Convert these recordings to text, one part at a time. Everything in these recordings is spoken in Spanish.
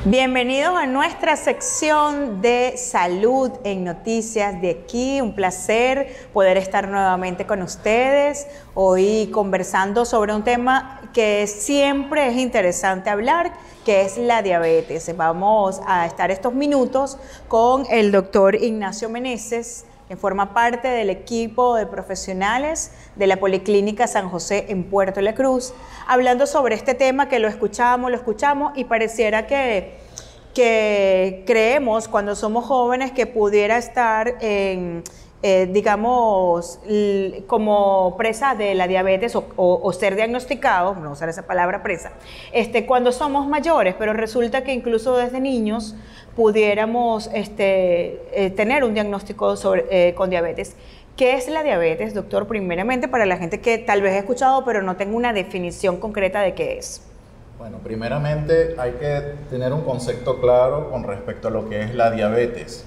Bienvenidos a nuestra sección de salud en Noticias de Aquí. Un placer poder estar nuevamente con ustedes, hoy conversando sobre un tema que siempre es interesante hablar, que es la diabetes. Vamos a estar estos minutos con el doctor Ignacio Meneses, que forma parte del equipo de profesionales de la Policlínica San José en Puerto La Cruz, hablando sobre este tema que lo escuchamos y pareciera que creemos cuando somos jóvenes que pudiera estar digamos, como presa de la diabetes o ser diagnosticados, no usar esa palabra presa, cuando somos mayores, pero resulta que incluso desde niños pudiéramos tener un diagnóstico con diabetes. ¿Qué es la diabetes, doctor? Primeramente, para la gente que tal vez ha escuchado, pero no tenga una definición concreta de qué es. Bueno, primeramente hay que tener un concepto claro con respecto a lo que es la diabetes.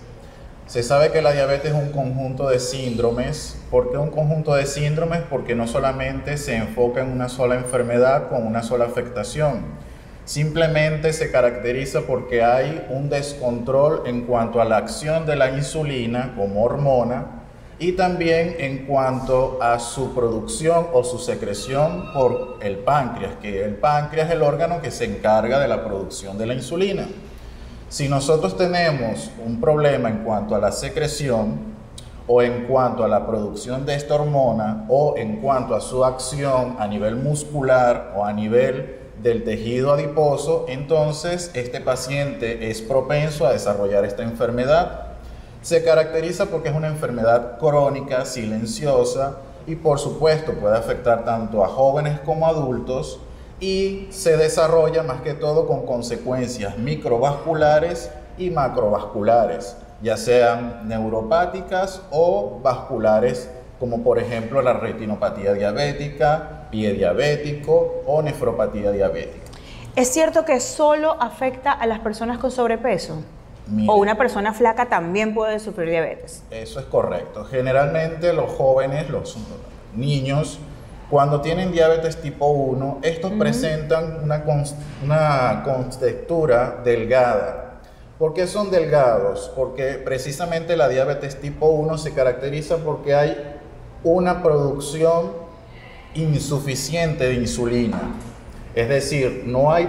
Se sabe que la diabetes es un conjunto de síndromes. ¿Por qué un conjunto de síndromes? Porque no solamente se enfoca en una sola enfermedad con una sola afectación. Simplemente se caracteriza porque hay un descontrol en cuanto a la acción de la insulina como hormona y también en cuanto a su producción o su secreción por el páncreas, que el páncreas es el órgano que se encarga de la producción de la insulina. Si nosotros tenemos un problema en cuanto a la secreción o en cuanto a la producción de esta hormona o en cuanto a su acción a nivel muscular o a nivel del tejido adiposo, entonces este paciente es propenso a desarrollar esta enfermedad. Se caracteriza porque es una enfermedad crónica, silenciosa y por supuesto puede afectar tanto a jóvenes como a adultos y se desarrolla más que todo con consecuencias microvasculares y macrovasculares, ya sean neuropáticas o vasculares, como por ejemplo la retinopatía diabética, pie diabético o nefropatía diabética. ¿Es cierto que solo afecta a las personas con sobrepeso? Mire, ¿O una persona flaca también puede sufrir diabetes? eso es correcto. Generalmente los jóvenes, los niños, cuando tienen diabetes tipo 1, estos presentan una contextura delgada. ¿Por qué son delgados? Porque precisamente la diabetes tipo 1 se caracteriza porque hay una producción insuficiente de insulina. Es decir, no hay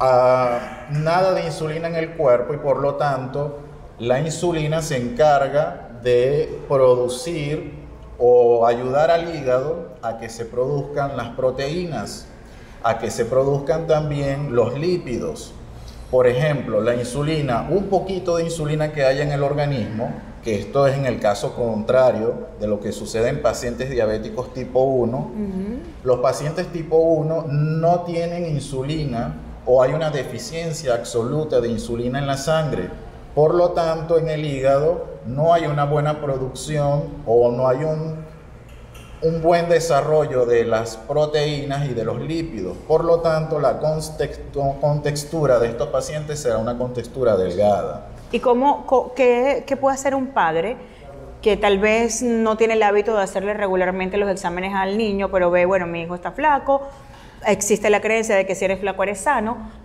nada de insulina en el cuerpo y por lo tanto la insulina se encarga de producir o ayudar al hígado a que se produzcan las proteínas, a que se produzcan también los lípidos. Por ejemplo, la insulina, un poquito de insulina que haya en el organismo, que esto es en el caso contrario de lo que sucede en pacientes diabéticos tipo 1, los pacientes tipo 1 no tienen insulina o hay una deficiencia absoluta de insulina en la sangre. Por lo tanto, en el hígado no hay una buena producción o no hay un buen desarrollo de las proteínas y de los lípidos. Por lo tanto, la contextura de estos pacientes será una contextura delgada. ¿Y qué puede hacer un padre que tal vez no tiene el hábito de hacerle regularmente los exámenes al niño, pero ve, bueno, mi hijo está flaco, existe la creencia de que si eres flaco eres sano?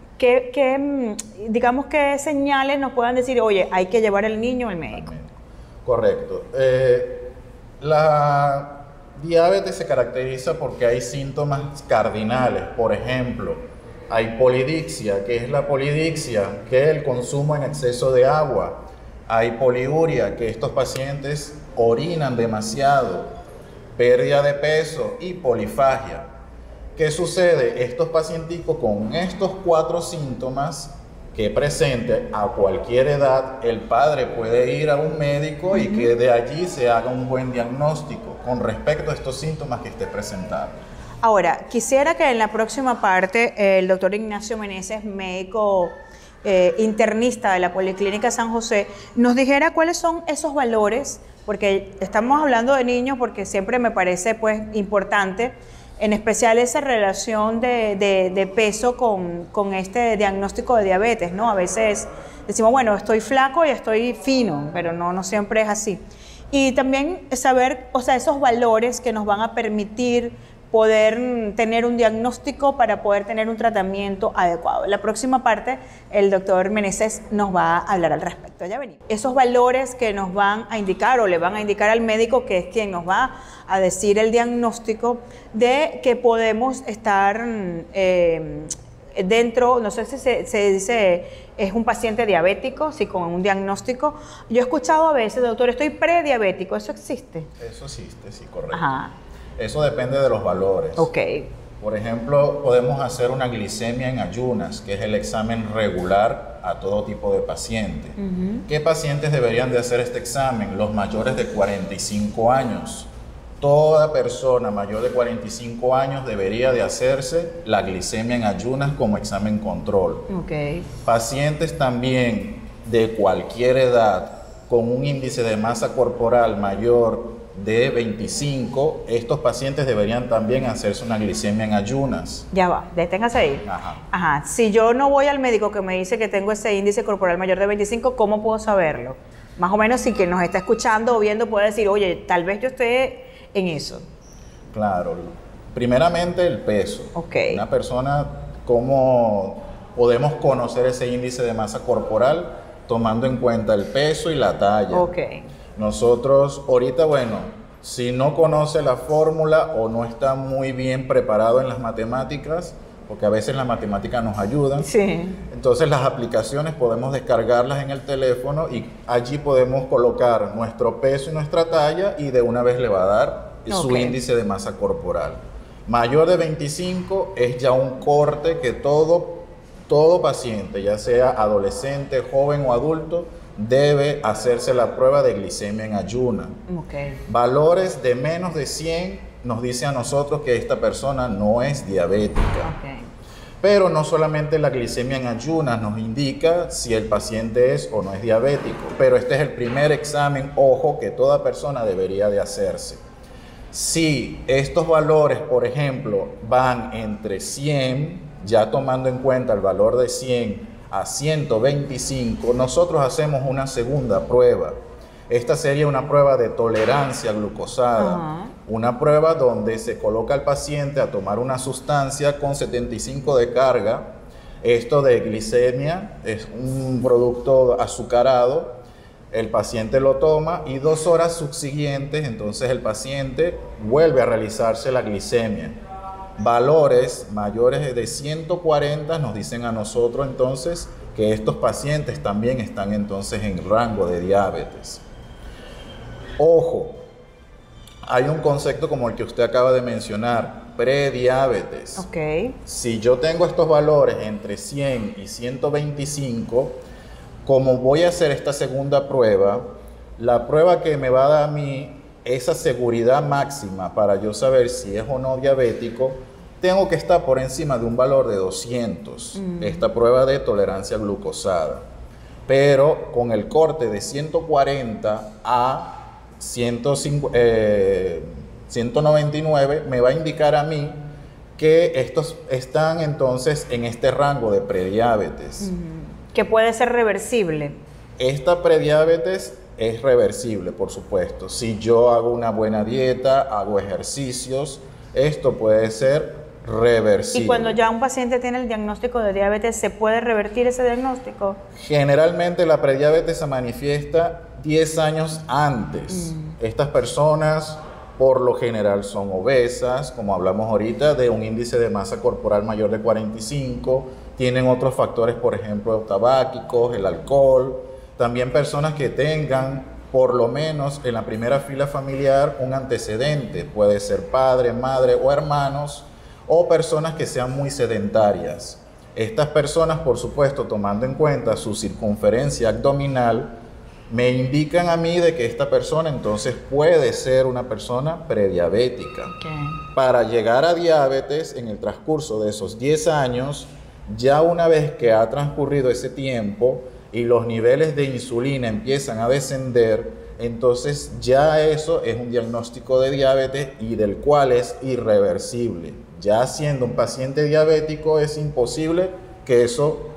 Digamos, ¿qué señales nos puedan decir, oye, hay que llevar al niño al médico? Correcto. La diabetes se caracteriza porque hay síntomas cardinales. Por ejemplo, hay polidixia. ¿Qué es la polidixia? Que es el consumo en exceso de agua. Hay poliuria, que estos pacientes orinan demasiado. Pérdida de peso y polifagia. ¿Qué sucede? Estos pacienticos con estos 4 síntomas que presente a cualquier edad, el padre puede ir a un médico y que de allí se haga un buen diagnóstico con respecto a estos síntomas que esté presentando. Ahora, quisiera que en la próxima parte el doctor Ignacio Meneses, médico internista de la Policlínica San José, nos dijera cuáles son esos valores, porque estamos hablando de niños porque siempre me parece pues importante, en especial esa relación de peso con este diagnóstico de diabetes, ¿no? A veces decimos, bueno, estoy flaco y estoy fino, pero no siempre es así. Y también saber, o sea, esos valores que nos van a permitir poder tener un diagnóstico para poder tener un tratamiento adecuado. En la próxima parte, el doctor Meneses nos va a hablar al respecto. Ya venimos. Esos valores que nos van a indicar o le van a indicar al médico, que es quien nos va a decir el diagnóstico, de que podemos estar dentro, no sé si se dice, es un paciente diabético, sí, con un diagnóstico. Yo he escuchado a veces, doctor, estoy prediabético, ¿eso existe? Eso existe, sí, correcto. Ajá. Eso depende de los valores. Ok. Por ejemplo, podemos hacer una glicemia en ayunas, que es el examen regular a todo tipo de paciente. ¿Qué pacientes deberían de hacer este examen? Los mayores de 45 años. Toda persona mayor de 45 años debería de hacerse la glicemia en ayunas como examen control. Okay. Pacientes también de cualquier edad con un índice de masa corporal mayor de 25, estos pacientes deberían también hacerse una glicemia en ayunas. Ya va, deténgase ahí. Ajá. Ajá. Si yo no voy al médico que me dice que tengo ese índice corporal mayor de 25, ¿cómo puedo saberlo? Más o menos, si quien nos está escuchando o viendo puede decir, oye, tal vez yo esté en eso. Claro. Primeramente, el peso. Okay. Una persona, ¿cómo podemos conocer ese índice de masa corporal? Tomando en cuenta el peso y la talla. Okay. Nosotros, ahorita, bueno, si no conoce la fórmula o no está muy bien preparado en las matemáticas, porque a veces las matemáticas nos ayudan, sí. Entonces las aplicaciones podemos descargarlas en el teléfono y allí podemos colocar nuestro peso y nuestra talla y de una vez le va a dar su índice de masa corporal. Mayor de 25 es ya un corte que todo paciente, ya sea adolescente, joven o adulto, debe hacerse la prueba de glicemia en ayuna. Okay. Valores de menos de 100 nos dice a nosotros que esta persona no es diabética. Okay. Pero no solamente la glicemia en ayunas nos indica si el paciente es o no es diabético, pero este es el primer examen, ojo, que toda persona debería de hacerse. Si estos valores, por ejemplo, van entre 100, ya tomando en cuenta el valor de 100 a 125, nosotros hacemos una segunda prueba. Esta sería una prueba de tolerancia glucosada, una prueba donde se coloca al paciente a tomar una sustancia con 75 de carga. Esto de glicemia es un producto azucarado, el paciente lo toma y 2 horas subsiguientes, entonces el paciente vuelve a realizarse la glicemia. Valores mayores de 140 nos dicen a nosotros entonces que estos pacientes también están entonces en rango de diabetes. Ojo, hay un concepto como el que usted acaba de mencionar, prediabetes. Okay. Si yo tengo estos valores entre 100 y 125, como voy a hacer esta segunda prueba, la prueba que me va a dar a mí esa seguridad máxima para yo saber si es o no diabético, tengo que estar por encima de un valor de 200, esta prueba de tolerancia glucosada. Pero con el corte de 140 a 199 me va a indicar a mí que estos están entonces en este rango de prediabetes. Que puede ser reversible. Esta prediabetes es reversible, por supuesto. Si yo hago una buena dieta, hago ejercicios, esto puede ser reversible. ¿Y cuando ya un paciente tiene el diagnóstico de diabetes, se puede revertir ese diagnóstico? Generalmente la prediabetes se manifiesta 10 años antes. Estas personas por lo general son obesas, como hablamos ahorita, de un índice de masa corporal mayor de 45, tienen otros factores, por ejemplo, tabáquicos, el alcohol, también personas que tengan por lo menos en la primera fila familiar un antecedente, puede ser padre, madre o hermanos, o personas que sean muy sedentarias. Estas personas, por supuesto, tomando en cuenta su circunferencia abdominal, me indican a mí de que esta persona entonces puede ser una persona prediabética. Para llegar a diabetes en el transcurso de esos 10 años, ya una vez que ha transcurrido ese tiempo y los niveles de insulina empiezan a descender, entonces ya eso es un diagnóstico de diabetes y del cual es irreversible. Ya siendo un paciente diabético es imposible que eso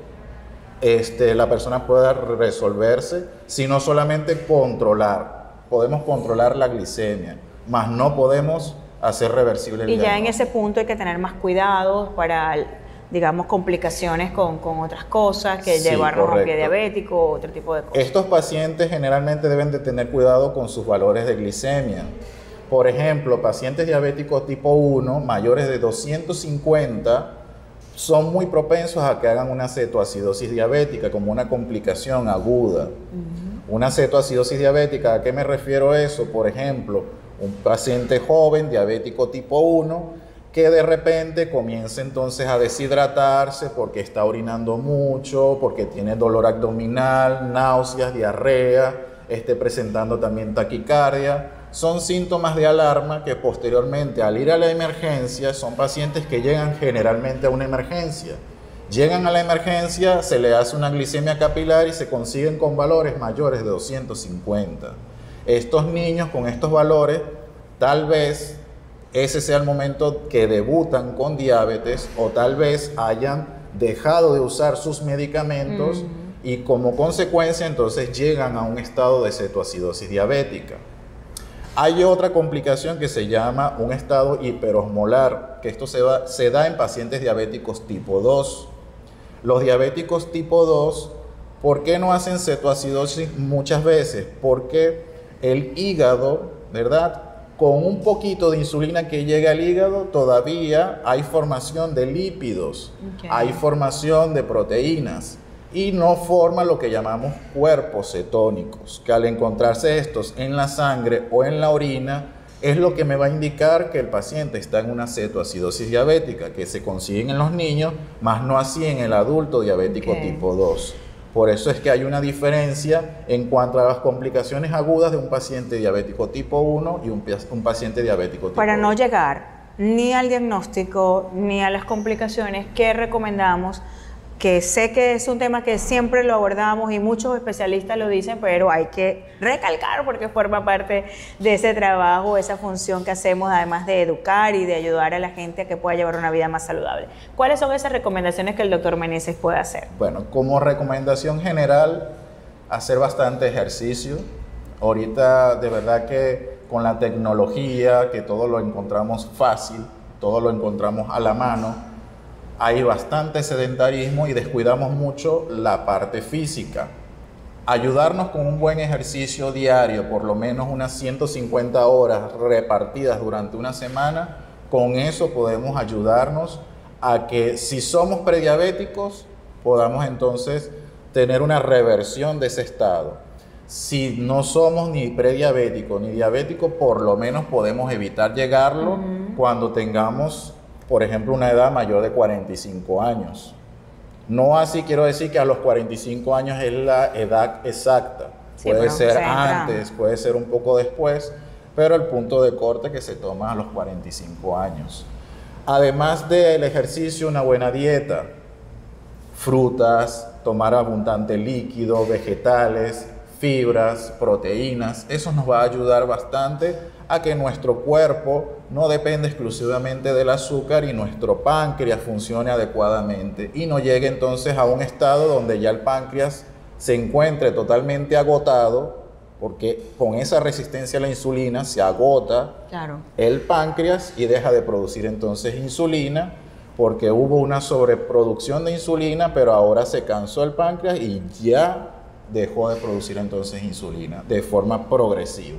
la persona pueda resolverse, sino solamente controlar. Podemos controlar la glicemia, mas no podemos a ser reversible el Y ya en diagnóstico. ese punto hay que tener más cuidados para, digamos, complicaciones con otras cosas, que Sí, llevarnos a un pie correcto. diabético o otro tipo de cosas. Estos pacientes generalmente deben de tener cuidado con sus valores de glicemia. Por ejemplo, pacientes diabéticos tipo 1, mayores de 250, son muy propensos a que hagan una cetoacidosis diabética como una complicación aguda. Una cetoacidosis diabética, ¿a qué me refiero a eso? Por ejemplo, un paciente joven diabético tipo 1 que de repente comienza entonces a deshidratarse porque está orinando mucho, porque tiene dolor abdominal, náuseas, diarrea, esté presentando también taquicardia. Son síntomas de alarma que posteriormente al ir a la emergencia son pacientes que llegan generalmente a una emergencia. Llegan a la emergencia, se le hace una glicemia capilar y se consiguen con valores mayores de 250. Estos niños con estos valores, tal vez ese sea el momento que debutan con diabetes o tal vez hayan dejado de usar sus medicamentos y como consecuencia entonces llegan a un estado de cetoacidosis diabética. Hay otra complicación que se llama un estado hiperosmolar, que esto se da en pacientes diabéticos tipo 2. Los diabéticos tipo 2, ¿por qué no hacen cetoacidosis muchas veces? Porque el hígado, ¿verdad? Con un poquito de insulina que llega al hígado, todavía hay formación de lípidos, hay formación de proteínas y no forma lo que llamamos cuerpos cetónicos, que al encontrarse estos en la sangre o en la orina, es lo que me va a indicar que el paciente está en una cetoacidosis diabética, que se consiguen en los niños, más no así en el adulto diabético tipo 2. Por eso es que hay una diferencia en cuanto a las complicaciones agudas de un paciente diabético tipo 1 y un paciente diabético tipo 2. Para no llegar ni al diagnóstico ni a las complicaciones, ¿qué recomendamos? Que sé que es un tema que siempre lo abordamos y muchos especialistas lo dicen, pero hay que recalcar porque forma parte de ese trabajo, esa función que hacemos, además de educar y de ayudar a la gente a que pueda llevar una vida más saludable. ¿Cuáles son esas recomendaciones que el doctor Meneses puede hacer? Bueno, como recomendación general, hacer bastante ejercicio. Ahorita de verdad que con la tecnología, que todo lo encontramos fácil, todo lo encontramos a la mano, hay bastante sedentarismo y descuidamos mucho la parte física. Ayudarnos con un buen ejercicio diario, por lo menos unas 150 horas repartidas durante una semana, con eso podemos ayudarnos a que si somos prediabéticos, podamos entonces tener una reversión de ese estado. Si no somos ni prediabéticos ni diabéticos, por lo menos podemos evitar llegarlo cuando tengamos, por ejemplo, una edad mayor de 45 años. No así quiero decir que a los 45 años es la edad exacta. Sí, puede bueno, ser entra. antes, puede ser un poco después, pero el punto de corte que se toma a los 45 años. Además del ejercicio, una buena dieta, frutas, tomar abundante líquido, vegetales, fibras, proteínas, eso nos va a ayudar bastante a que nuestro cuerpo no dependa exclusivamente del azúcar y nuestro páncreas funcione adecuadamente y no llegue entonces a un estado donde ya el páncreas se encuentre totalmente agotado, porque con esa resistencia a la insulina se agota el páncreas y deja de producir entonces insulina, porque hubo una sobreproducción de insulina, pero ahora se cansó el páncreas y ya dejó de producir entonces insulina de forma progresiva.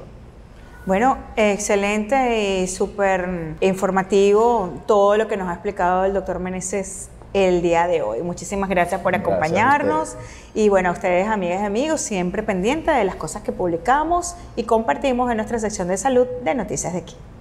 Bueno, excelente y súper informativo todo lo que nos ha explicado el doctor Meneses el día de hoy. Muchísimas gracias por acompañarnos. Y bueno, a ustedes, amigas y amigos, siempre pendientes de las cosas que publicamos y compartimos en nuestra sección de salud de Noticias de Aquí.